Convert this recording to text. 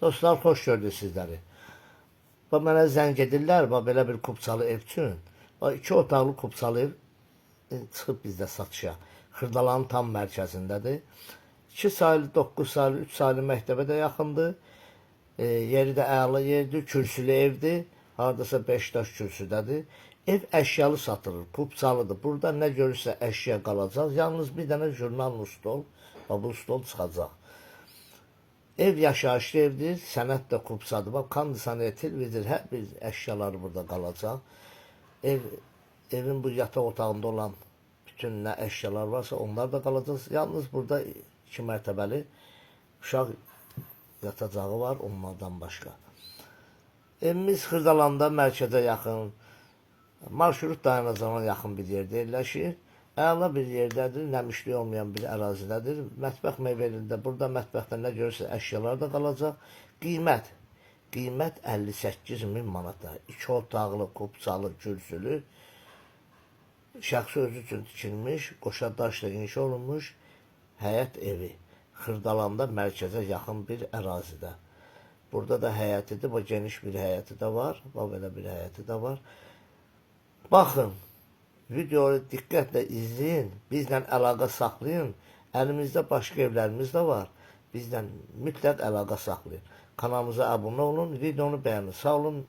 Dostlar, xoş gördük sizləri. Və mənə zəng edirlər, belə bir kupçalı ev üçün. 2 otaqlı kupçalı ev çıxıb bizdə satışa. Xırdalanın tam mərkəzindədir. 2 saylı, 9 saylı, 3 saylı məktəbə də yaxındır. Yeri də əla yerdir, kürsülü evdir. Hardasa 5 daş kürsüdədir. Ev əşyalı satılır, kupçalıdır. Burada nə görürsə əşya qalacaq. Yalnız bir dənə jurnal stol, bu stol çıxacaq. Ev yaşayışlı evdir, sənət də kupçadır. Bax, kondisioner, televizor, hər bir əşyaları burada qalacaq. Evin bu yataq otağında olan bütün nə əşyalar varsa onlar da qalacaq. Yalnız burada 2 mərtəbəli uşaq yatacağı var, onlardan başqa. Evimiz Xırdalanda mərkəzə yaxın, marşrut dayanacağına yaxın bir yerdə yerləşir. Əla bir yerdədir, nəmişlik olmayan bir ərazidədir. Mətbəx meyvəlində, burada mətbəxdə nə görürsə əşyalar da qalacaq. Qiymət 58.000 manata. 2 otaqlı, kupçalı, kürsülü, şəxsi özü üçün tikilmiş, qoşa daşla inşa olunmuş həyət evi. Xırdalanda mərkəzə yaxın bir ərazidə. Burada da həyətidir, bu geniş bir həyəti də var, belə bir həyəti də var. Baxın, videoyu diqqətlə izləyin, bizlə əlaqə saxlayın. Əlimizdə başqa evlərimiz də var. Bizlə mütləq əlaqə saxlayın. Kanalımıza abunə olun, videonu bəyənin. Sağ olun.